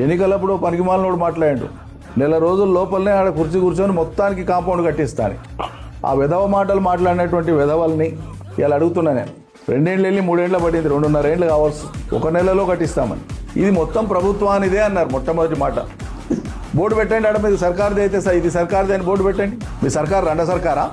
ఎన్నికలప్పుడు పనికిమాలినోడు మాట్లాడాడు, నెల రోజుల లోపలనే ఆడ కుర్చీ కూర్చొని మొత్తానికి కాంపౌండ్ కట్టిస్తాను. ఆ విధవ మాటలు మాట్లాడినటువంటి విధవల్ని ఇలా అడుగుతున్నా నేను. 2 ఏళ్ళు వెళ్ళి 3 ఏళ్ళు పడింది, 2.5 ఏళ్ళు కావాల్సి, 1 నెలలో కట్టిస్తామని. ఇది మొత్తం ప్రభుత్వానిదే అన్నారు మొట్టమొదటి మాట. బోర్డు పెట్టండి, ఆడ మీద సర్కార్ది అయితే ఇది సర్కార్ది అని బోర్డు పెట్టండి. మీ సర్కారు రండ సర్కారా,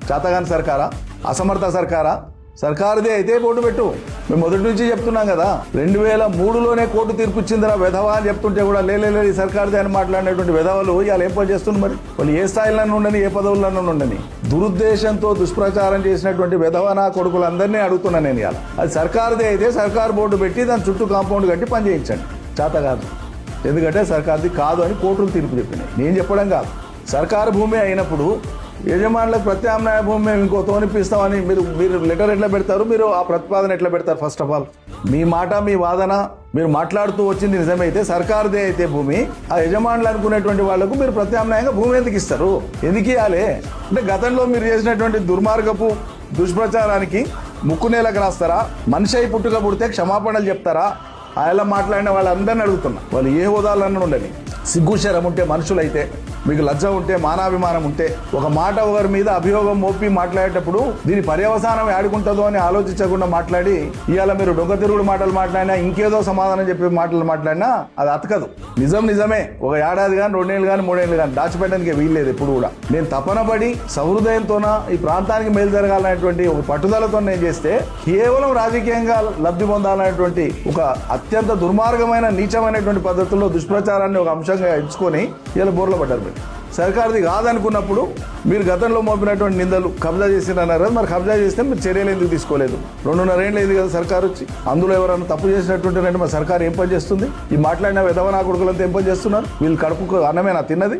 చాతగాని సర్కారా, అసమర్థ సర్కారా? సర్కారుదే అయితే బోర్డు పెట్టు. మేము మొదటి నుంచి చెప్తున్నాం కదా, 2003లోనే కోర్టు తీర్పు ఇచ్చిందిరా విధవా అని చెప్తుంటే కూడా లేదు ఈ సర్కారుదే అని మాట్లాడినటువంటి విధవలు ఇవాళ ఏం పని చేస్తుంది? మరి వాళ్ళు ఏ స్థాయిలో ఉండని, ఏ పదవుల్లో ఉండని, దురుద్దేశంతో దుష్ప్రచారం చేసినటువంటి విధవనా కొడుకులందరినీ అడుగుతున్నాను నేను ఇవాళ. అది సర్కారుదే అయితే సర్కారు బోర్డు పెట్టి దాని చుట్టూ కాంపౌండ్ కట్టి పని చేయించండి. చేత కాదు, ఎందుకంటే సర్కారుది కాదు అని కోర్టులు తీర్పు చెప్పినాయి, నేను చెప్పడం కాదు. సర్కారు భూమి అయినప్పుడు యజమానులకు ప్రత్యామ్నాయ భూమి మేము ఇంకో తోనిపిస్తామని మీరు లెటర్ ఎట్లా పెడతారు? మీరు ఆ ప్రతిపాదన ఎట్లా పెడతారు? ఫస్ట్ ఆఫ్ ఆల్ మీ మాట, మీ వాదన మీరు మాట్లాడుతూ వచ్చింది నిజమైతే, సర్కారుదే అయితే భూమి, ఆ యజమానులు అనుకునేటువంటి వాళ్లకు మీరు ప్రత్యామ్నాయంగా భూమి ఎందుకు ఇస్తారు? ఎందుకు ఇవ్వాలి? అంటే గతంలో మీరు చేసినటువంటి దుర్మార్గపు దుష్ప్రచారానికి ముక్కు నేలకు రాస్తారా? మనిషి అయి పుట్టుక పుడితే క్షమాపణలు చెప్తారా? ఆయన మాట్లాడిన వాళ్ళందరినీ అడుగుతున్నా, వాళ్ళు ఏ హోదాలన్నా ఉండని, సిగ్గుశరం ఉంటే మనుషులైతే, మీకు లజ్జ ఉంటే, మానాభిమానం ఉంటే, ఒక మాట ఒకరి మీద అభియోగం మోపి మాట్లాడేటప్పుడు దీని పర్యవసానం ఏడుకుంటుందో అని ఆలోచించకుండా మాట్లాడి ఇవాళ మీరు డొంక తిరుగుడు మాటలు మాట్లాడినా, ఇంకేదో సమాధానం చెప్పే మాటలు మాట్లాడినా అది అతకదు. నిజమే, ఒక ఏడాది కానీ 2 ఏళ్ళు కానీ 3 ఏళ్ళు కానీ దాచిపెట్టడానికి వీల్లేదు ఎప్పుడు కూడా. నేను తపన పడి సహృదయంతోన ఈ ప్రాంతానికి మేలు జరగాలనేటువంటి ఒక పట్టుదలతో నేను చేస్తే, కేవలం రాజకీయంగా లబ్ధి పొందాలనేటువంటి ఒక అత్యంత దుర్మార్గమైన నీచమైనటువంటి పద్ధతుల్లో దుష్ప్రచారాన్ని ఒక అంశంగా ఎంచుకొని ఇలా బోర్ల పడ్డారు. సర్కారుది కాదనుకున్నప్పుడు మీరు గతంలో మోపినటువంటి నిందలు కబ్జా చేసినారు కదా, మరి కబ్జా చేస్తే మీరు చర్యలు ఎందుకు తీసుకోలేదు? 2.5 ఏళ్ళు అయింది కదా సర్కారు వచ్చి. అందులో ఎవరైనా తప్పు చేసినటువంటి మరి సర్కారు ఏం పని చేస్తుంది? ఈ మాట్లాడిన విధవనా కొడుకులంతా ఏం పని చేస్తున్నారు? వీళ్ళు కడుపుకు అన్నమేనా తిన్నది?